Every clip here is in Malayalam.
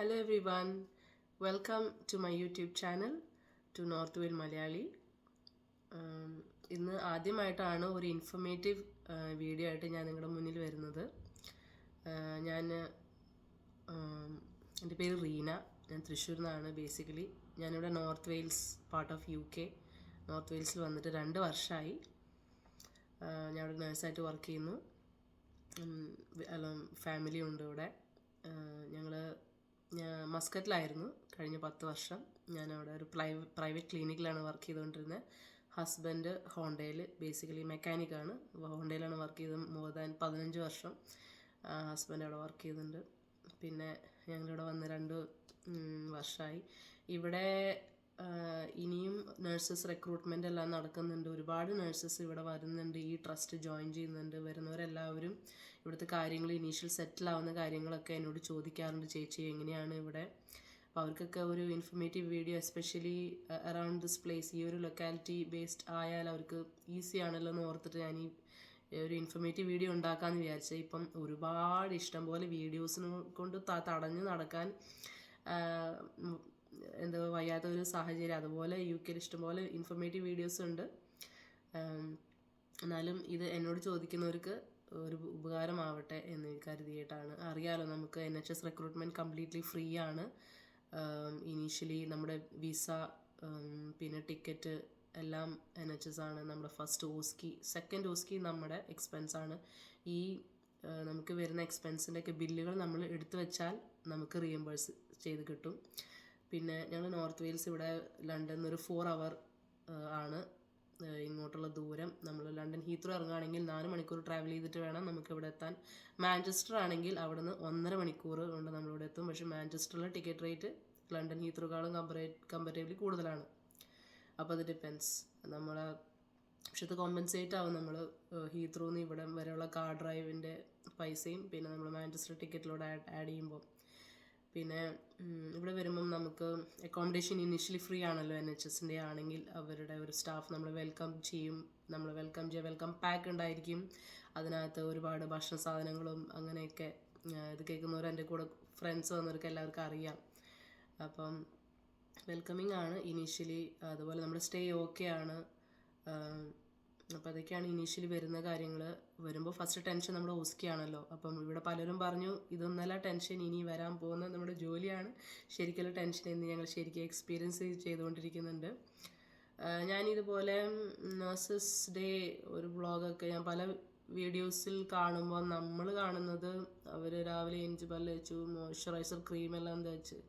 Hello everyone, welcome to my YouTube channel to Northwell Malayali. ഇന്ന് ആദ്യമായിട്ടാണ് ഒരു ഇൻഫർമേറ്റീവ് വീഡിയോ ആയിട്ട് ഞാൻ നിങ്ങളുടെ മുന്നിൽ വരുന്നത്. എൻ്റെ പേര് റീന, ഞാൻ തൃശ്ശൂരിൽ നിന്നാണ്. ബേസിക്കലി ഞാനിവിടെ North Wales part of UK, North വെയിൽസിൽ വന്നിട്ട് 2 വർഷമായി. ഞാൻ ഇവിടെ നേഴ്സായിട്ട് വർക്ക് ചെയ്യുന്നു. ഫാമിലി ഉണ്ട് ഇവിടെ. ഞാൻ മസ്കറ്റിലായിരുന്നു കഴിഞ്ഞ 10 വർഷം. ഞാനവിടെ ഒരു പ്രൈവറ്റ് ക്ലിനിക്കിലാണ് വർക്ക് ചെയ്തുകൊണ്ടിരുന്നത്. ഹസ്ബൻഡ് ഹോണ്ടയിൽ ബേസിക്കലി മെക്കാനിക്കാണ്. ഹോണ്ടയിലാണ് വർക്ക് ചെയ്തത് മോർ ദാൻ 15 വർഷം ഹസ്ബൻഡ് അവിടെ വർക്ക് ചെയ്യുന്നുണ്ട്. പിന്നെ ഞങ്ങളിവിടെ വന്ന് 2 വർഷമായി. ഇവിടെ ഇനിയും നഴ്സസ് റിക്രൂട്ട്മെൻ്റ് എല്ലാം നടക്കുന്നുണ്ട്. ഒരുപാട് നഴ്സസ് ഇവിടെ വരുന്നുണ്ട്, ഈ ട്രസ്റ്റ് ജോയിൻ ചെയ്യുന്നുണ്ട്. വരുന്നവരെല്ലാവരും ഇവിടുത്തെ കാര്യങ്ങൾ, ഇനീഷ്യൽ സെറ്റിലാവുന്ന കാര്യങ്ങളൊക്കെ എന്നോട് ചോദിക്കാറുണ്ട്, ചേച്ചി എങ്ങനെയാണ് ഇവിടെ. അപ്പോൾ അവർക്കൊക്കെ ഒരു informative video, especially around this place, ഈ ഒരു ലൊക്കാലിറ്റി ബേസ്ഡ് ആയാൽ അവർക്ക് ഈസി ആണല്ലോ എന്ന് ഓർത്തിട്ട് ഞാൻ ഈ ഒരു ഇൻഫർമേറ്റീവ് വീഡിയോ ഉണ്ടാക്കാമെന്ന് വിചാരിച്ചത്. ഇപ്പം ഒരുപാട് ഇഷ്ടംപോലെ വീഡിയോസിനെ കൊണ്ട് തടഞ്ഞു നടക്കാൻ വയ്യാത്ത ഒരു സാഹചര്യം. അതുപോലെ UK ഇഷ്ടംപോലെ ഇൻഫർമേറ്റീവ് വീഡിയോസ് ഉണ്ട്. എന്നാലും ഇത് എന്നോട് ചോദിക്കുന്നവർക്ക് ഒരു ഉപകാരമാവട്ടെ എന്ന് കരുതിയിട്ടാണ്. അറിയാലോ, നമുക്ക് NHS റിക്രൂട്ട്മെൻറ്റ് കംപ്ലീറ്റ്ലി ഫ്രീ ആണ്. ഇനീഷ്യലി നമ്മുടെ വിസ, പിന്നെ ടിക്കറ്റ് എല്ലാം NHS ആണ്. നമ്മുടെ ഫസ്റ്റ് ഓസ്കി, സെക്കൻഡ് ഓസ്കി നമ്മുടെ എക്സ്പെൻസാണ്. ഈ നമുക്ക് വരുന്ന എക്സ്പെൻസിൻ്റെയൊക്കെ ബില്ലുകൾ നമ്മൾ എടുത്തു വെച്ചാൽ നമുക്ക് റീഎംബേഴ്സ് ചെയ്ത് കിട്ടും. പിന്നെ ഞങ്ങൾ നോർത്ത് വെയിൽസ്, ഇവിടെ ലണ്ടനിൽ നിന്ന് ഒരു 4 hour ആണ് ഇങ്ങോട്ടുള്ള ദൂരം. നമ്മൾ ലണ്ടൻ ഹീത്രോ ഇറങ്ങുകയാണെങ്കിൽ 4 മണിക്കൂർ ട്രാവൽ ചെയ്തിട്ട് വേണം നമുക്ക് ഇവിടെ എത്താൻ. മാഞ്ചസ്റ്റർ ആണെങ്കിൽ അവിടെ നിന്ന് 1.5 മണിക്കൂർ കൊണ്ട് നമ്മളിവിടെ എത്തും. പക്ഷേ മാഞ്ചസ്റ്ററിലെ ടിക്കറ്റ് റേറ്റ് ലണ്ടൻ ഹീത്രോക്കാളും കമ്പാരിറ്റീവ്ലി കൂടുതലാണ്. അപ്പോൾ അത് ഡിപ്പെൻസ്. പക്ഷെ അത് കോമ്പൻസേറ്റ് ആവും. നമ്മൾ ഹീത്രോന്ന് ഇവിടെ വരെയുള്ള കാർ ഡ്രൈവിൻ്റെ പൈസയും പിന്നെ നമ്മൾ മാഞ്ചസ്റ്റർ ടിക്കറ്റിലൂടെ ആഡ് ചെയ്യുമ്പോൾ. പിന്നെ ഇവിടെ വരുമ്പം നമുക്ക് അക്കോമഡേഷൻ ഇനീഷ്യലി ഫ്രീ ആണല്ലോ. NHSൻ്റെ ആണെങ്കിൽ അവരുടെ ഒരു സ്റ്റാഫ് നമ്മളെ വെൽക്കം ചെയ്യും. വെൽക്കം പാക്ക് ഉണ്ടായിരിക്കും. അതിനകത്ത് ഒരുപാട് ഭക്ഷണ സാധനങ്ങളും അങ്ങനെയൊക്കെ. ഇത് കേൾക്കുന്നവർ, എൻ്റെ കൂടെ ഫ്രണ്ട്സ് വന്നവർക്ക് എല്ലാവർക്കും അറിയാം. അപ്പം വെൽക്കമിങ് ആണ് ഇനീഷ്യലി. അതുപോലെ നമ്മുടെ സ്റ്റേ ഓക്കെ ആണ്. അപ്പോൾ അതൊക്കെയാണ് ഇനീഷ്യലി വരുന്ന കാര്യങ്ങൾ. വരുമ്പോൾ ഫസ്റ്റ് ടെൻഷൻ നമ്മുടെ ഓസ്കി ആണല്ലോ. അപ്പം ഇവിടെ പലരും പറഞ്ഞു, ഇതൊന്നല്ല ടെൻഷൻ, ഇനി വരാൻ പോകുന്ന നമ്മുടെ ജോലിയാണ് ശരിക്കുള്ള ടെൻഷൻ എന്ന് ഞങ്ങൾ ശരിക്കും എക്സ്പീരിയൻസ് ചെയ്തുകൊണ്ടിരിക്കുന്നുണ്ട്. ഞാനിതുപോലെ നഴ്സസ് ഡേ ഒരു വ്ളോഗൊക്കെ ഞാൻ പല വീഡിയോസിൽ കാണുമ്പോൾ നമ്മൾ കാണുന്നത് അവർ രാവിലെ എഞ്ച് പല്ല് വെച്ചു, മോയ്സ്ചറൈസർ ക്രീമെല്ലാം തേച്ച്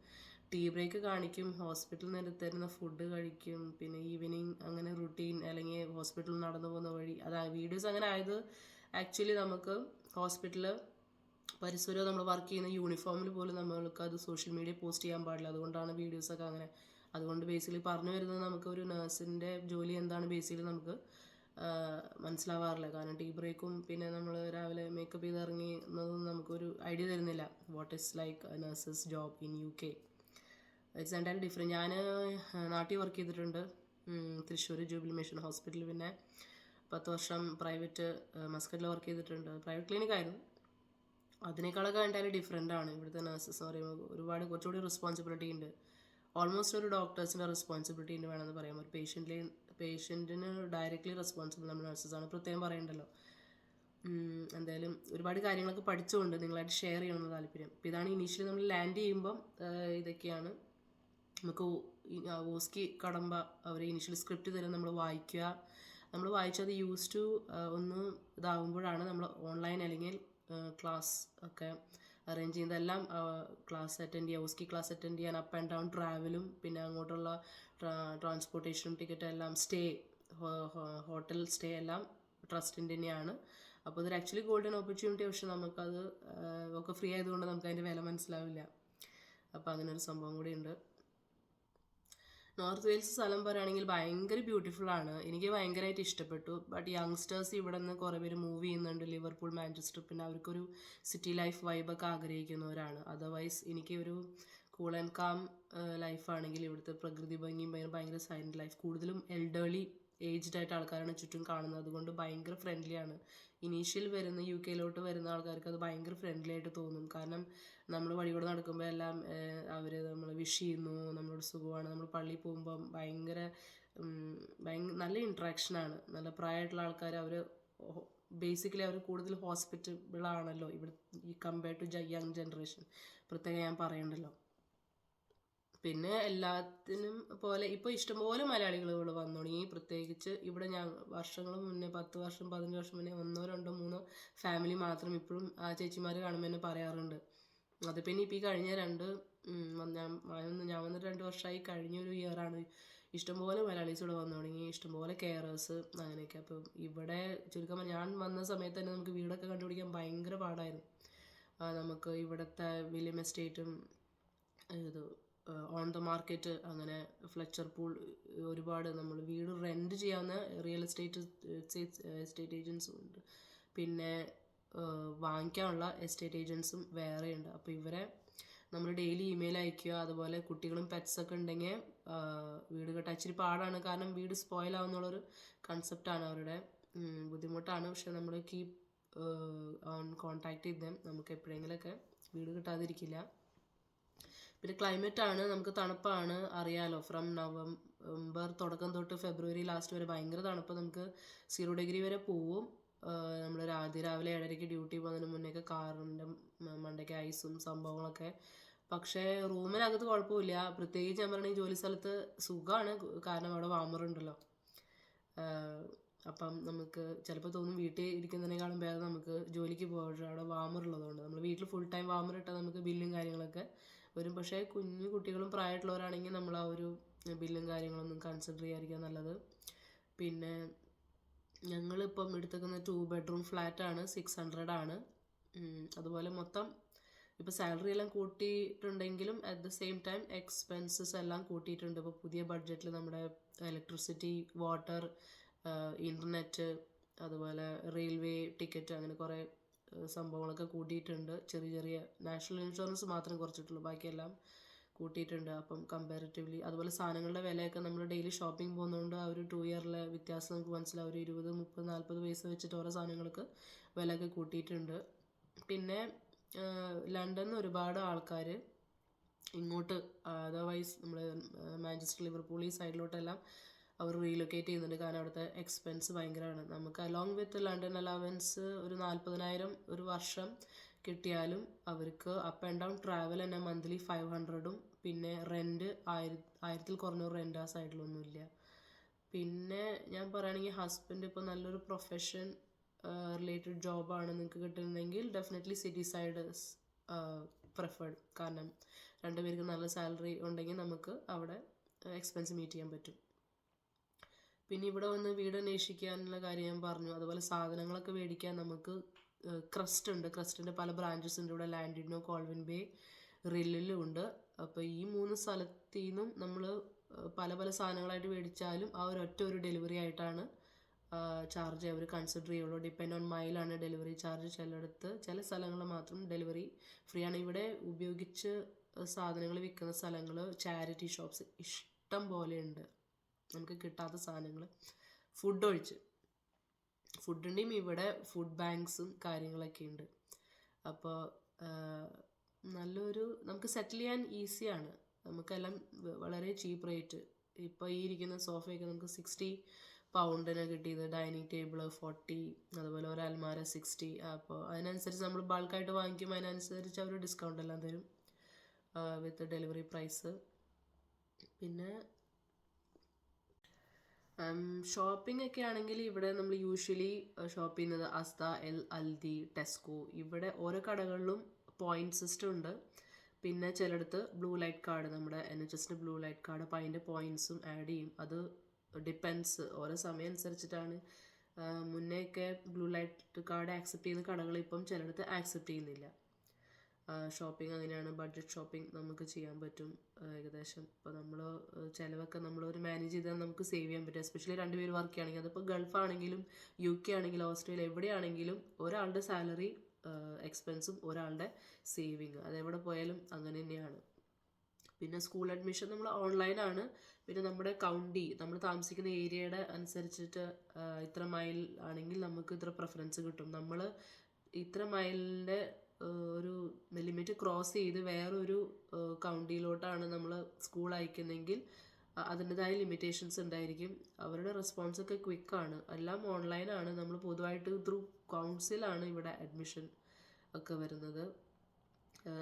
ടീ ബ്രേക്ക് കാണിക്കും, ഹോസ്പിറ്റലിൽ നിന്ന് തരുന്ന ഫുഡ് കഴിക്കും, പിന്നെ ഈവനിങ് അങ്ങനെ റുട്ടീൻ, അല്ലെങ്കിൽ ഹോസ്പിറ്റലിൽ നടന്നു പോകുന്ന വഴി. വീഡിയോസ് അങ്ങനെ ആയത് ആക്ച്വലി നമുക്ക് ഹോസ്പിറ്റൽ പരിസരവും നമ്മൾ വർക്ക് ചെയ്യുന്ന യൂണിഫോമിൽ പോലും നമ്മൾക്ക് അത് സോഷ്യൽ മീഡിയ പോസ്റ്റ് ചെയ്യാൻ പാടില്ല. അതുകൊണ്ടാണ് വീഡിയോസൊക്കെ അങ്ങനെ. അതുകൊണ്ട് ബേസിക്കലി പറഞ്ഞു വരുന്നത്, നമുക്ക് ഒരു നഴ്സിൻ്റെ ജോലി എന്താണ് ബേസിക്കലി നമുക്ക് മനസ്സിലാവാറില്ല. കാരണം ടീ ബ്രേക്കും പിന്നെ നമ്മൾ രാവിലെ മേക്കപ്പ് ചെയ്ത് ഇറങ്ങുന്നതും നമുക്കൊരു ഐഡിയ തരുന്നില്ല what is like nurses job in UK. It's entirely different. ഞാൻ നാട്ടിൽ വർക്ക് ചെയ്തിട്ടുണ്ട്, തൃശ്ശൂർ ജൂബിലി മിഷൻ ഹോസ്പിറ്റലിൽ. പിന്നെ 10 വർഷം പ്രൈവറ്റ് മസ്കറ്റിൽ വർക്ക് ചെയ്തിട്ടുണ്ട്. പ്രൈവറ്റ് ക്ലിനിക്കായിരുന്നു. അതിനേക്കാളൊക്കെ എൻറ്റയർലി ഡിഫറെൻ്റ് ആണ്. ഇവിടുത്തെ നഴ്സസ് എന്ന് പറയുമ്പോൾ ഒരുപാട് കുറച്ചുകൂടി റെസ്പോൺസിബിലിറ്റി ഉണ്ട്. ഓൾമോസ്റ്റ് ഒരു ഡോക്ടേഴ്സിൻ്റെ റെസ്പോൺസിബിലിറ്റി ഉണ്ട് വേണമെന്ന് പറയാം. ഒരു പേഷ്യൻറ്റിന് ഡയറക്റ്റ്ലി റെസ്പോൺസിബിൾ നമ്മൾ നഴ്സസാണ്. പ്രത്യേകം പറയണ്ടല്ലോ. എന്തായാലും ഒരുപാട് കാര്യങ്ങളൊക്കെ പഠിച്ചുകൊണ്ട് നിങ്ങളായിട്ട് ഷെയർ ചെയ്യണമെന്ന് താല്പര്യം. അപ്പോൾ ഇതാണ് ഇനീഷ്യലി നമ്മൾ ലാൻഡ് ചെയ്യുമ്പം ഇതൊക്കെയാണ് നമുക്ക് ഓസ്കി കടമ്പ അവർ ഇനീഷ്യലി സ്ക്രിപ്റ്റ് തരും, നമ്മൾ വായിക്കുക. നമ്മൾ വായിച്ചത് യൂസ് ടു ഒന്ന് ഇതാകുമ്പോഴാണ് നമ്മൾ ഓൺലൈൻ അല്ലെങ്കിൽ ക്ലാസ് ഒക്കെ അറേഞ്ച് ചെയ്യുന്നതെല്ലാം ക്ലാസ് അറ്റൻഡ് ചെയ്യുക, ഓസ്കി ക്ലാസ് അറ്റൻഡ് ചെയ്യാൻ അപ്പ് ആൻഡ് ഡൗൺ ട്രാവലും പിന്നെ അങ്ങോട്ടുള്ള ട്രാൻസ്പോർട്ടേഷനും ടിക്കറ്റും എല്ലാം, സ്റ്റേ, ഹോട്ടൽ സ്റ്റേ എല്ലാം ട്രസ്റ്റിൻ്റെ തന്നെയാണ്. അപ്പോൾ ഇതൊരു ആക്ച്വലി ഗോൾഡൻ ഓപ്പർച്യൂണിറ്റി. പക്ഷെ നമുക്കത് ഒക്കെ ഫ്രീ ആയതുകൊണ്ട് നമുക്ക് അതിൻ്റെ വില മനസ്സിലാവില്ല. അപ്പോൾ അങ്ങനെ ഒരു സംഭവം കൂടി ഉണ്ട്. നോർത്ത് വെയിൽസ് സ്ഥലം പറയുകയാണെങ്കിൽ ഭയങ്കര ബ്യൂട്ടിഫുള്ളാണ്. എനിക്ക് ഭയങ്കരമായിട്ട് ഇഷ്ടപ്പെട്ടു. ബട്ട് യങ്സ്റ്റേഴ്സ് ഇവിടെ നിന്ന് കുറേ പേര് മൂവ് ചെയ്യുന്നുണ്ട്, ലിവർപൂൾ, മാഞ്ചസ്റ്റർ. പിന്നെ അവർക്കൊരു സിറ്റി ലൈഫ് വൈബൊക്കെ ആഗ്രഹിക്കുന്നവരാണ്. അതർവൈസ് എനിക്ക് ഒരു കൂൾ ആൻഡ് കാം ലൈഫാണെങ്കിൽ ഇവിടുത്തെ പ്രകൃതി ഭംഗിയും ഭയങ്കര സൈലൻറ്റ് ലൈഫ്, കൂടുതലും എൽഡർലി ഏജ്ഡ് ആയിട്ട് ആൾക്കാരാണ് ചുറ്റും കാണുന്നത്. അതുകൊണ്ട് ഭയങ്കര ഫ്രണ്ട്ലിയാണ്. ഇനീഷ്യൽ വരുന്ന UK വരുന്ന ആൾക്കാർക്ക് അത് ഭയങ്കര ഫ്രണ്ട്ലി ആയിട്ട് തോന്നും. കാരണം നമ്മൾ വഴികൂടെ നടക്കുമ്പോൾ എല്ലാം അവർ നമ്മൾ വിഷ് ചെയ്യുന്നു, നമ്മളോട് സുഖമാണ്. നമ്മൾ പള്ളിയിൽ പോകുമ്പം നല്ല ഇൻട്രാക്ഷനാണ്. നല്ല പ്രായമായിട്ടുള്ള ആൾക്കാർ അവർ ബേസിക്കലി അവർ കൂടുതൽ ഹോസ്പിറ്റബിൾ ആണല്ലോ ഇവിടെ ഈ കമ്പയർഡ് ടു യങ് ജനറേഷൻ. പ്രത്യേകം ഞാൻ പറയണ്ടല്ലോ. പിന്നെ എല്ലാത്തിനും പോലെ ഇപ്പോൾ ഇഷ്ടംപോലെ മലയാളികൾ ഇവിടെ വന്നു തുടങ്ങി. പ്രത്യേകിച്ച് ഇവിടെ ഞാൻ വർഷങ്ങൾ മുന്നേ 10 വർഷം 15 വർഷം മുന്നേ 1 2 3 ഫാമിലി മാത്രം ഇപ്പോഴും ആ ചേച്ചിമാർ കാണുമ്പോൾ എന്നെ പറയാറുണ്ട്. അത് പിന്നെ ഇപ്പോൾ ഈ കഴിഞ്ഞ ഞാൻ വന്നിട്ട് 2 വർഷമായി, കഴിഞ്ഞൊരു ഇയറാണ് ഇഷ്ടംപോലെ മലയാളീസ് ഇവിടെ വന്നു തുടങ്ങി, ഇഷ്ടംപോലെ കെയറേഴ്സ് അങ്ങനെയൊക്കെ. അപ്പോൾ ഇവിടെ ചുരുക്കം ഞാൻ വന്ന സമയത്ത് തന്നെ നമുക്ക് വീടൊക്കെ കണ്ടുപിടിക്കാൻ ഭയങ്കര പാടായിരുന്നു. നമുക്ക് ഇവിടുത്തെ വില്യം എസ്റ്റേറ്റും ഇത് ഓൺ ദ മാർക്കറ്റ് അങ്ങനെ ഫ്ലെച്ചർ പൂൾ ഒരുപാട് നമ്മൾ വീട് റെൻറ്റ് ചെയ്യാവുന്ന റിയൽ എസ്റ്റേറ്റ് ഏജൻസും ഉണ്ട്. പിന്നെ വാങ്ങിക്കാനുള്ള എസ്റ്റേറ്റ് ഏജൻസും വേറെയുണ്ട്. അപ്പോൾ ഇവരെ നമ്മൾ ഡെയിലി ഇമെയിൽ അയക്കുക. അതുപോലെ കുട്ടികളും പെറ്റ്സൊക്കെ ഉണ്ടെങ്കിൽ വീട് കെട്ടാൻ ഇച്ചിരി പാടാണ്. കാരണം വീട് സ്പോയിൽ ആവുന്നുള്ളൊരു കൺസെപ്റ്റാണ് അവരുടെ. ബുദ്ധിമുട്ടാണ്. പക്ഷെ നമ്മൾ കീപ് ഓൺ കോൺടാക്ട് ചെയ്ത് നമുക്ക് എപ്പോഴെങ്കിലുമൊക്കെ വീട് കിട്ടാതിരിക്കില്ല. പിന്നെ ക്ലൈമറ്റാണ്, നമുക്ക് തണുപ്പാണ്, അറിയാലോ. ഫ്രം നവംബർ തുടക്കം തൊട്ട് ഫെബ്രുവരി ലാസ്റ്റ് വരെ ഭയങ്കര തണുപ്പ്. നമുക്ക് 0 ഡിഗ്രി വരെ പോവും. നമ്മൾ രാവിലെ 7:30 ഡ്യൂട്ടി പോകുന്നതിന് മുന്നേയൊക്കെ കാറിൻ്റെ മണ്ടയ്ക്ക് ഐസും സംഭവങ്ങളൊക്കെ. പക്ഷേ റൂമിനകത്ത് കുഴപ്പമില്ല. പ്രത്യേകിച്ച് ഞാൻ പറയണെങ്കിൽ ജോലി സ്ഥലത്ത് സുഖമാണ്, കാരണം അവിടെ വാമറുണ്ടല്ലോ. അപ്പം നമുക്ക് ചിലപ്പോൾ തോന്നും വീട്ടിൽ ഇരിക്കുന്നതിനേക്കാളും ഭേദം നമുക്ക് ജോലിക്ക് പോകാൻ അവിടെ വാമറുള്ളതുകൊണ്ട്. നമ്മൾ വീട്ടിൽ ഫുൾ ടൈം വാമറിട്ടാൽ നമുക്ക് ബില്ലും കാര്യങ്ങളൊക്കെ വരും. പക്ഷേ കുഞ്ഞു കുട്ടികളും പ്രായമായിട്ടുള്ളവരാണെങ്കിൽ നമ്മൾ ആ ഒരു ബില്ലും കാര്യങ്ങളൊന്നും കൺസിഡർ ചെയ്യാതിരിക്കുക നല്ലത്. പിന്നെ ഞങ്ങളിപ്പം എടുത്തേക്കുന്ന 2 ബെഡ്റൂം ഫ്ലാറ്റാണ്, 600 ആണ്. അതുപോലെ മൊത്തം ഇപ്പോൾ സാലറി എല്ലാം കൂട്ടിയിട്ടുണ്ടെങ്കിലും at the same time expenses എല്ലാം കൂട്ടിയിട്ടുണ്ട്. ഇപ്പോൾ പുതിയ ബഡ്ജറ്റിൽ നമ്മുടെ ഇലക്ട്രിസിറ്റി, വാട്ടർ, ഇൻ്റർനെറ്റ്, അതുപോലെ റെയിൽവേ ടിക്കറ്റ്, അങ്ങനെ കുറേ സംഭവങ്ങളൊക്കെ കൂട്ടിയിട്ടുണ്ട്. ചെറിയ നാഷണൽ ഇൻഷുറൻസ് മാത്രം കുറച്ചിട്ടുള്ളൂ, ബാക്കിയെല്ലാം കൂട്ടിയിട്ടുണ്ട്. അപ്പം കമ്പാരിറ്റീവ്ലി അതുപോലെ സാധനങ്ങളുടെ വിലയൊക്കെ നമ്മൾ ഡെയിലി ഷോപ്പിംഗ് പോകുന്നതുകൊണ്ട് ആ ഒരു 2 ഇയറിലെ വ്യത്യാസം നമുക്ക് മനസ്സിലാവും. ഒരു 20, 30, 40 പൈസ വെച്ചിട്ട് ഓരോ സാധനങ്ങൾക്ക് വിലയൊക്കെ കൂട്ടിയിട്ടുണ്ട്. പിന്നെ ലണ്ടനിൽ നിന്ന് ഒരുപാട് ആൾക്കാർ ഇങ്ങോട്ട്, അതർവൈസ് നമ്മൾ മാഞ്ചസ്റ്റർ, ലിവർപൂൾ ഈ സൈഡിലോട്ടെല്ലാം അവർ റീലൊക്കേറ്റ് ചെയ്യുന്നുണ്ട്. കാരണം അവിടുത്തെ എക്സ്പെൻസ് ഭയങ്കരമാണ്. നമുക്ക് അലോങ് വിത്ത് ലണ്ടൻ അലവൻസ് ഒരു 40,000 ഒരു വർഷം കിട്ടിയാലും അവർക്ക് അപ്പ് ആൻഡ് ഡൗൺ ട്രാവൽ തന്നെ മന്ത്ലി 500ഉം പിന്നെ റെൻറ്റ് 1000 കുറഞ്ഞൊരു റെൻറ്റ് ആ സൈഡിലൊന്നുമില്ല. പിന്നെ ഞാൻ പറയുകയാണെങ്കിൽ ഹസ്ബൻഡ് ഇപ്പോൾ നല്ലൊരു പ്രൊഫഷൻ റിലേറ്റഡ് ജോബാണ് നിങ്ങൾക്ക് കിട്ടുന്നതെങ്കിൽ ഡെഫിനറ്റ്ലി സിറ്റി സൈഡ് പ്രിഫേർഡ്. കാരണം രണ്ടുപേർക്ക് നല്ല സാലറി ഉണ്ടെങ്കിൽ നമുക്ക് അവിടെ എക്സ്പെൻസ് മീറ്റ് ചെയ്യാൻ പറ്റും. പിന്നെ ഇവിടെ വന്ന് വീട് അന്വേഷിക്കാനുള്ള കാര്യം ഞാൻ പറഞ്ഞു. അതുപോലെ സാധനങ്ങളൊക്കെ മേടിക്കാൻ നമുക്ക് ക്രസ്റ്റ് ഉണ്ട്. ക്രസ്റ്റിൻ്റെ പല ബ്രാഞ്ചസ് ഉണ്ട് ഇവിടെ. ലാൻഡിനോ, കോൾവിൻ ബേ, റില്ലിലും ഉണ്ട്. അപ്പോൾ ഈ 3 സ്ഥലത്തു നിന്നും നമ്മൾ പല സാധനങ്ങളായിട്ട് മേടിച്ചാലും ആ ഒരു ഡെലിവറി ആയിട്ടാണ് ചാർജ് അവർ കൺസിഡർ ചെയ്യുള്ളൂ. ഡിപ്പെൻഡ് ഓൺ മൈലാണ് ഡെലിവറി ചാർജ്. ചില സ്ഥലങ്ങളിൽ മാത്രം ഡെലിവറി ഫ്രീ ആണ്. ഇവിടെ ഉപയോഗിച്ച് സാധനങ്ങൾ വിൽക്കുന്ന സ്ഥലങ്ങൾ, ചാരിറ്റി ഷോപ്സ് ഇഷ്ടം പോലെ ഉണ്ട്. നമുക്ക് കിട്ടാത്ത സാധനങ്ങൾ ഫുഡ് ഒഴിച്ച്, ഫുഡിൻ്റെയും ഇവിടെ ഫുഡ് ബാങ്ക്സും കാര്യങ്ങളൊക്കെ ഉണ്ട്. അപ്പോൾ നമുക്ക് സെറ്റിൽ ചെയ്യാൻ ഈസിയാണ്. നമുക്കെല്ലാം വളരെ ചീപ്പ് റേറ്റ്. ഇപ്പോൾ ഈ ഇരിക്കുന്ന സോഫയൊക്കെ നമുക്ക് 60 പൗണ്ടിന് കിട്ടിയത്. ഡൈനിങ് ടേബിൾ 40, അതുപോലെ ഒരു അൽമാര 60. അപ്പോൾ അതിനനുസരിച്ച് നമ്മൾ ബൾക്കായിട്ട് വാങ്ങിക്കുമ്പോൾ അതിനനുസരിച്ച് അവർ ഡിസ്കൗണ്ട് എല്ലാം തരും വിത്ത് ഡെലിവറി പ്രൈസ്. പിന്നെ ഷോപ്പിംഗ് ഒക്കെ ആണെങ്കിൽ ഇവിടെ നമ്മൾ യൂഷ്വലി ഷോപ്പ് ചെയ്യുന്നത് അസ്ത, അൽദി, ടെസ്കോ. ഇവിടെ ഓരോ കടകളിലും പോയിന്റ് സിസ്റ്റം ഉണ്ട്. പിന്നെ ചിലയിടത്ത് ബ്ലൂ ലൈറ്റ് കാർഡ്, നമ്മുടെ NHSൻ്റെ ബ്ലൂ ലൈറ്റ് കാർഡ്, അപ്പോൾ അതിൻ്റെ പോയിൻറ്സും ആഡ് ചെയ്യും. അത് ഡിപ്പെൻസ്, ഓരോ സമയം അനുസരിച്ചിട്ടാണ്. മുന്നേയൊക്കെ ബ്ലൂ ലൈറ്റ് കാർഡ് ആക്സെപ്റ്റ് ചെയ്യുന്ന കടകൾ ഇപ്പം ചിലയിടത്ത് ആക്സെപ്റ്റ് ചെയ്യുന്നില്ല. ഷോപ്പിംഗ് അങ്ങനെയാണ്. ബഡ്ജറ്റ് ഷോപ്പിംഗ് നമുക്ക് ചെയ്യാൻ പറ്റും ഏകദേശം. ഇപ്പോൾ നമ്മൾ ചിലവൊക്കെ നമ്മളൊരു മാനേജ് ചെയ്താൽ നമുക്ക് സേവ് ചെയ്യാൻ പറ്റും. എസ്പെഷ്യലി 2 പേര് വർക്ക് ചെയ്യുകയാണെങ്കിൽ, അതിപ്പോൾ ഗൾഫാണെങ്കിലും UK ആണെങ്കിലും ഓസ്ട്രേലിയ എവിടെയാണെങ്കിലും ഒരാളുടെ സാലറി എക്സ്പെൻസും ഒരാളുടെ സേവിങ്, അതെവിടെ പോയാലും അങ്ങനെ തന്നെയാണ്. പിന്നെ സ്കൂൾ അഡ്മിഷൻ നമ്മൾ ഓൺലൈനാണ്. പിന്നെ നമ്മുടെ കൗണ്ടി, നമ്മൾ താമസിക്കുന്ന ഏരിയയുടെ അനുസരിച്ചിട്ട് ഇത്ര മൈൽ ആണെങ്കിൽ നമുക്ക് ഇത്ര പ്രിഫറൻസ് കിട്ടും. നമ്മൾ ഇത്ര മൈലിൻ്റെ ഒരു ലിമിറ്റ് ക്രോസ് ചെയ്ത് വേറൊരു കൗണ്ടിയിലോട്ടാണ് നമ്മൾ സ്കൂൾ അയക്കുന്നതെങ്കിൽ അതിൻ്റെതായ ലിമിറ്റേഷൻസ് ഉണ്ടായിരിക്കും. അവരുടെ റെസ്പോൺസൊക്കെ ക്വിക്കാണ്. എല്ലാം ഓൺലൈനാണ്. നമ്മൾ പൊതുവായിട്ട് ത്രൂ കൗൺസിലാണ് ഇവിടെ അഡ്മിഷൻ ഒക്കെ വരുന്നത്.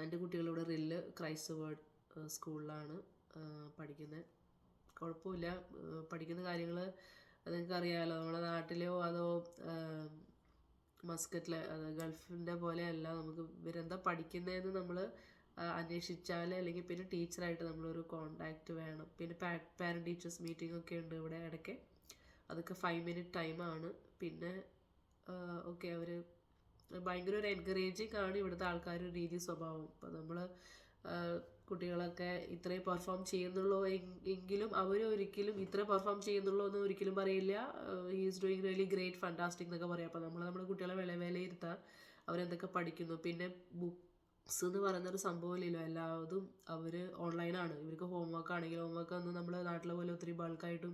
എൻ്റെ കുട്ടികളിവിടെ റില്ല് ക്രൈസ്റ്റ് വേർഡ് സ്കൂളിലാണ് പഠിക്കുന്നത്. കുഴപ്പമില്ല, പഠിക്കുന്ന കാര്യങ്ങൾ നിങ്ങൾക്ക് അറിയാമല്ലോ. നമ്മുടെ നാട്ടിലെയോ അതോ മസ്കറ്റിലെ ഗൾഫിൻ്റെ പോലെയല്ല. നമുക്ക് ഇവരെന്താ പഠിക്കുന്നതെന്ന് നമ്മൾ അന്വേഷിച്ചാൽ, അല്ലെങ്കിൽ പിന്നെ ടീച്ചറായിട്ട് നമ്മളൊരു കോണ്ടാക്റ്റ് വേണം. പിന്നെ പാരൻറ്റ് ടീച്ചേഴ്സ് മീറ്റിംഗ് ഒക്കെ ഉണ്ട് ഇവിടെ ഇടയ്ക്ക്. അതൊക്കെ 5 മിനിറ്റ് ടൈമാണ്. പിന്നെ ഓക്കെ, അവർ ഭയങ്കര ഒരു എൻകറേജിങ് ആണ് ഇവിടുത്തെ ആൾക്കാരുടെ രീതി സ്വഭാവം. അപ്പോൾ നമ്മൾ കുട്ടികളൊക്കെ ഇത്രയും പെർഫോം ചെയ്യുന്നുള്ളൂ എങ്കിലും അവർ ഒരിക്കലും ഇത്ര പെർഫോം ചെയ്യുന്നുള്ളൂ എന്ന് ഒരിക്കലും പറയില്ല. He is doing really great, fantastic എന്നൊക്കെ പറയാം. അപ്പോൾ നമ്മുടെ കുട്ടികളെ വിലയിരുത്താം അവരെന്തൊക്കെ പഠിക്കുന്നു. പിന്നെ ബുക്സ് എന്ന് പറയുന്നൊരു സംഭവമില്ലല്ലോ, എല്ലാതും അവർ ഓൺലൈനാണ്. ഇവർക്ക് ഹോംവർക്ക് ആണെങ്കിൽ ഹോംവർക്ക് ഒന്നും നമ്മൾ നാട്ടിലെ പോലെ ഒത്തിരി ബൾക്കായിട്ടും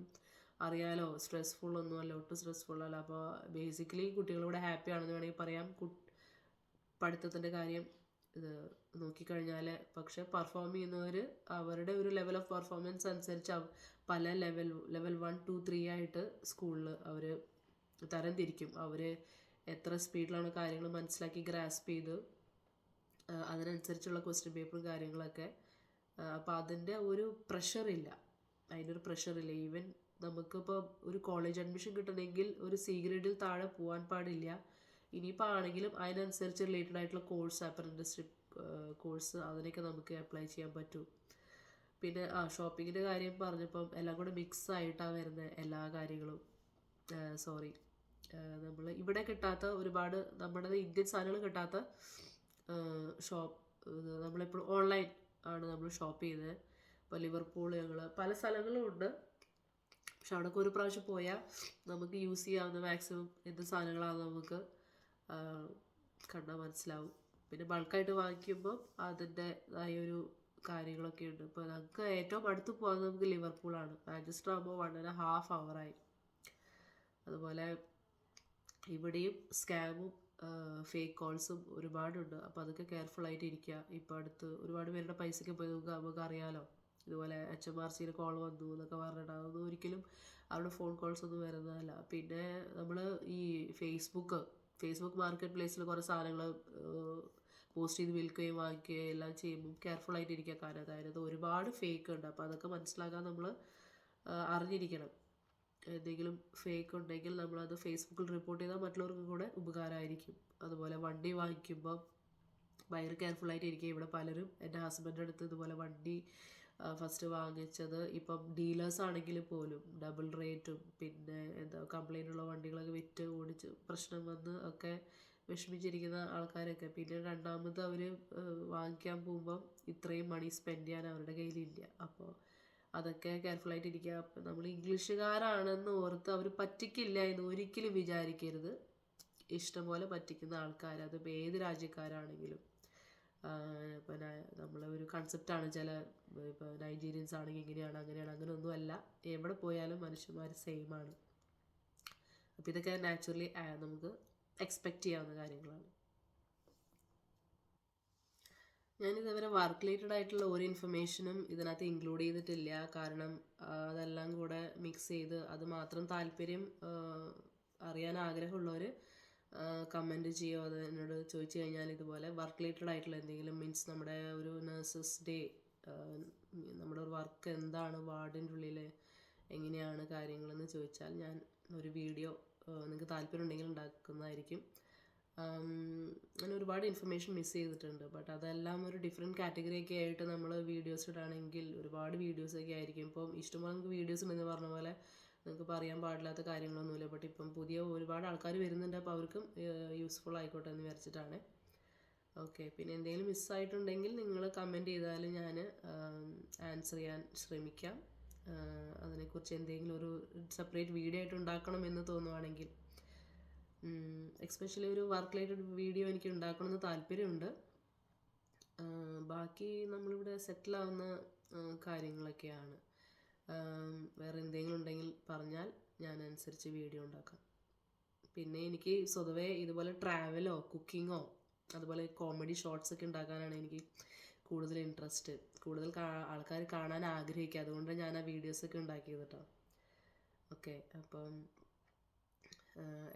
അറിയാലോ, സ്ട്രെസ്ഫുൾ ഒന്നുമല്ല, ഒട്ടും സ്ട്രെസ്ഫുൾ അല്ല. അപ്പോൾ ബേസിക്കലി കുട്ടികളിവിടെ ഹാപ്പി ആണെന്ന് വേണമെങ്കിൽ പറയാം. പഠിത്തത്തിൻ്റെ കാര്യം ഇത് നോക്കിക്കഴിഞ്ഞാൽ. പക്ഷെ പെർഫോം ചെയ്യുന്നവർ അവരുടെ ഒരു ലെവൽ ഓഫ് പെർഫോമൻസ് അനുസരിച്ച് പല ലെവൽ 1, 2, 3 ആയിട്ട് സ്കൂളിൽ അവർ തരംതിരിക്കും. അവർ എത്ര സ്പീഡിലാണ് കാര്യങ്ങൾ മനസ്സിലാക്കി ഗ്രാസ്പ് ചെയ്ത് അതിനനുസരിച്ചുള്ള ക്വസ്റ്റ്യൻ പേപ്പറും കാര്യങ്ങളൊക്കെ. അപ്പോൾ അതിൻ്റെ ഒരു പ്രഷറില്ല, അതിനൊരു പ്രഷറില്ല. ഈവൻ നമുക്കിപ്പോൾ ഒരു കോളേജ് അഡ്മിഷൻ കിട്ടണമെങ്കിൽ ഒരു C ഗ്രേഡിൽ താഴെ പോകാൻ പാടില്ല. ഇനിയിപ്പോൾ ആണെങ്കിലും അതിനനുസരിച്ച് റിലേറ്റഡ് ആയിട്ടുള്ള കോഴ്സ്, അപ്രന്റിസ്ഷിപ്പ് കോഴ്സ്, അതിനൊക്കെ നമുക്ക് അപ്ലൈ ചെയ്യാൻ പറ്റും. പിന്നെ ഷോപ്പിങ്ങിൻ്റെ കാര്യം പറഞ്ഞപ്പം എല്ലാം കൂടെ മിക്സ് ആയിട്ടാണ് വരുന്നത് എല്ലാ കാര്യങ്ങളും. സോറി, നമ്മൾ ഇവിടെ കിട്ടാത്ത ഒരുപാട് നമ്മുടെ ഇന്ത്യൻ സാധനങ്ങൾ കിട്ടാത്ത നമ്മളെപ്പോഴും ഓൺലൈൻ ആണ് നമ്മൾ ഷോപ്പ് ചെയ്യുന്നത്. ഇപ്പോൾ ലിവർപൂൾ, ഞങ്ങൾ പല സ്ഥലങ്ങളും ഉണ്ട്. പക്ഷെ അവിടെയൊക്കെ ഒരു പ്രാവശ്യം പോയാൽ നമുക്ക് യൂസ് ചെയ്യാവുന്ന മാക്സിമം എന്ത് സാധനങ്ങളാണ് നമുക്ക് കണ്ടാൽ മനസ്സിലാവും. പിന്നെ ബൾക്കായിട്ട് വാങ്ങിക്കുമ്പോൾ അതിൻ്റെതായൊരു കാര്യങ്ങളൊക്കെ ഉണ്ട്. ഇപ്പോൾ നമുക്ക് ഏറ്റവും അടുത്ത് പോകുന്നത് നമുക്ക് ലിവർപൂളാണ്. മാഞ്ചസ്റ്റർ ആകുമ്പോൾ 1.5 hour അതുപോലെ ഇവിടെയും സ്കാമും ഫേക്ക് കോൾസും ഒരുപാടുണ്ട്. അപ്പോൾ അതൊക്കെ കെയർഫുള്ളായിട്ട് ഇരിക്കുക. ഇപ്പോൾ അടുത്ത് ഒരുപാട് പേരുടെ പൈസയ്ക്ക് പോയി നമുക്ക് അറിയാമല്ലോ, ഇതുപോലെ HMRCയിൽ കോൾ വന്നു എന്നൊക്കെ പറഞ്ഞിട്ട് അതൊന്നും ഒരിക്കലും അവിടെ ഫോൺ കോൾസ് ഒന്നും വരുന്നതല്ല. പിന്നെ നമ്മൾ ഈ ഫേസ്ബുക്ക് മാർക്കറ്റ് പ്ലേസിൽ കുറേ സാധനങ്ങൾ പോസ്റ്റ് ചെയ്ത് വിൽക്കുകയും വാങ്ങിക്കുകയും എല്ലാം ചെയ്യുമ്പോൾ കെയർഫുള്ളായിട്ട് ഇരിക്കുക. കാരണം അതായത് ഒരുപാട് ഫേക്ക് ഉണ്ട്. അപ്പോൾ അതൊക്കെ മനസ്സിലാക്കാൻ നമ്മൾ അറിഞ്ഞിരിക്കണം. എന്തെങ്കിലും ഫേക്ക് ഉണ്ടെങ്കിൽ നമ്മളത് ഫേസ്ബുക്കിൽ റിപ്പോർട്ട് ചെയ്താൽ മറ്റുള്ളവർക്ക് കൂടെ ഉപകാരമായിരിക്കും. അതുപോലെ വണ്ടി വാങ്ങിക്കുമ്പോൾ ഭയങ്കര കെയർഫുള്ളായിട്ട് ഇരിക്കുക. ഇവിടെ പലരും, എൻ്റെ ഹസ്ബൻഡിൻ്റെ അടുത്ത് ഇതുപോലെ വണ്ടി ഫസ്റ്റ് വാങ്ങിച്ചത് ഇപ്പം ഡീലേഴ്സ് ആണെങ്കിൽ പോലും ഡബിൾ റേറ്റും പിന്നെ കംപ്ലൈൻ്റ് ഉള്ള വണ്ടികളൊക്കെ വിറ്റ് ഓടിച്ച് പ്രശ്നം വന്ന് ഒക്കെ വിഷമിച്ചിരിക്കുന്ന ആൾക്കാരൊക്കെ. പിന്നെ രണ്ടാമത് അവർ വാങ്ങിക്കാൻ പോകുമ്പം ഇത്രയും മണി സ്പെൻഡ് ചെയ്യാൻ അവരുടെ കയ്യിലില്ല. അപ്പോൾ അതൊക്കെ കെയർഫുള്ളായിട്ട് ഇരിക്കുക. അപ്പം നമ്മൾ ഇംഗ്ലീഷുകാരാണെന്ന് ഓർത്ത് അവർ പറ്റിക്കില്ല എന്ന് ഒരിക്കലും വിചാരിക്കരുത്. ഇഷ്ടംപോലെ പറ്റിക്കുന്ന ആൾക്കാർ, അതിപ്പോൾ ഏത് രാജ്യക്കാരാണെങ്കിലും. ഇപ്പം നമ്മളെ ഒരു കൺസെപ്റ്റാണ് ചില, ഇപ്പോൾ നൈജീരിയൻസ് ആണെങ്കിൽ ഇങ്ങനെയാണ് അങ്ങനെയാണ്, അങ്ങനെയൊന്നും അല്ല. എവിടെ പോയാലും മനുഷ്യന്മാർ സെയിം ആണ്. അപ്പോൾ ഇതൊക്കെ നാച്ചുറലി നമുക്ക് എക്സ്പെക്റ്റ് ചെയ്യാവുന്ന കാര്യങ്ങളാണ്. ഞാനിതുവരെ വർക്ക് റിലേറ്റഡ് ആയിട്ടുള്ള ഒരു ഇൻഫർമേഷനും ഇതിനകത്ത് ഇൻക്ലൂഡ് ചെയ്തിട്ടില്ല. കാരണം അതെല്ലാം കൂടെ മിക്സ് ചെയ്ത് അത് മാത്രം താല്പര്യം അറിയാൻ ആഗ്രഹമുള്ളവർ കമൻറ്റ് ചെയ്യുമോ, അത് എന്നോട് ചോദിച്ചു കഴിഞ്ഞാൽ ഇതുപോലെ വർക്ക് റിലേറ്റഡ് ആയിട്ടുള്ള എന്തെങ്കിലും, മീൻസ് നമ്മുടെ ഒരു നഴ്സസ് ഡേ, നമ്മുടെ ഒരു വർക്ക് എന്താണ്, വാർഡിൻ്റെ ഉള്ളിൽ എങ്ങനെയാണ് കാര്യങ്ങളെന്ന് ചോദിച്ചാൽ ഞാൻ ഒരു വീഡിയോ നിങ്ങൾക്ക് താല്പര്യം ഉണ്ടെങ്കിൽ ഉണ്ടാക്കുന്നതായിരിക്കും. അങ്ങനെ ഒരുപാട് ഇൻഫർമേഷൻ മിസ് ചെയ്തിട്ടുണ്ട്. ബട്ട് അതെല്ലാം ഒരു ഡിഫറെൻറ്റ് കാറ്റഗറിയൊക്കെ ആയിട്ട് നമ്മൾ വീഡിയോസ് ഇടുകയാണെങ്കിൽ ഒരുപാട് വീഡിയോസൊക്കെ ആയിരിക്കും. ഇപ്പം ഇഷ്ടംപോലെ നമുക്ക് വീഡിയോസ് ഉണ്ടെന്ന് പറഞ്ഞ പോലെ നിങ്ങൾക്ക് പറയാൻ പാടില്ലാത്ത കാര്യങ്ങളൊന്നുമില്ല. ബട്ട് ഇപ്പം പുതിയ ഒരുപാട് ആൾക്കാർ വരുന്നുണ്ട്. അപ്പോൾ അവർക്കും യൂസ്ഫുൾ ആയിക്കോട്ടെ എന്ന് വിചാരിച്ചിട്ടാണ്. ഓക്കെ, പിന്നെ എന്തെങ്കിലും മിസ്സായിട്ടുണ്ടെങ്കിൽ നിങ്ങൾ കമൻറ്റ് ചെയ്താൽ ഞാൻ ആൻസർ ചെയ്യാൻ ശ്രമിക്കാം. അതിനെക്കുറിച്ച് എന്തെങ്കിലും ഒരു സെപ്പറേറ്റ് വീഡിയോ ആയിട്ട് ഉണ്ടാക്കണം എന്ന് തോന്നുവാണെങ്കിൽ, എസ്പെഷ്യലി ഒരു വർക്ക് റിലേറ്റഡ് വീഡിയോ എനിക്ക് ഉണ്ടാക്കണമെന്ന് താല്പര്യമുണ്ട്. ബാക്കി നമ്മളിവിടെ സെറ്റിലാവുന്ന കാര്യങ്ങളൊക്കെയാണ്. വേറെ എന്തെങ്കിലും ഉണ്ടെങ്കിൽ പറഞ്ഞാൽ ഞാൻ അനുസരിച്ച് വീഡിയോ ഉണ്ടാക്കാം. പിന്നെ എനിക്ക് സ്വതവേ ഇതുപോലെ ട്രാവലോ കുക്കിങ്ങോ അതുപോലെ കോമഡി ഷോർട്സ് ഒക്കെ ഉണ്ടാക്കാനാണ് എനിക്ക് കൂടുതൽ ഇൻട്രസ്റ്റ്. കൂടുതൽ ആൾക്കാർ കാണാൻ ആഗ്രഹിക്കുക. അതുകൊണ്ടാണ് ഞാൻ ആ വീഡിയോസൊക്കെ ഉണ്ടാക്കിയത് കേട്ടോ. ഓക്കെ, അപ്പം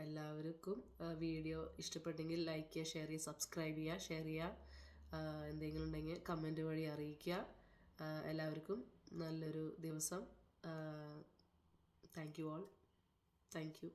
എല്ലാവർക്കും വീഡിയോ ഇഷ്ടപ്പെട്ടെങ്കിൽ ലൈക്ക് ചെയ്യുക, ഷെയർ ചെയ്യുക, സബ്സ്ക്രൈബ് ചെയ്യുക, ഷെയർ ചെയ്യുക. എന്തെങ്കിലും ഉണ്ടെങ്കിൽ കമൻറ്റ് വഴി അറിയിക്കുക. എല്ലാവർക്കും നല്ലൊരു ദിവസം. Thank you all. Thank you.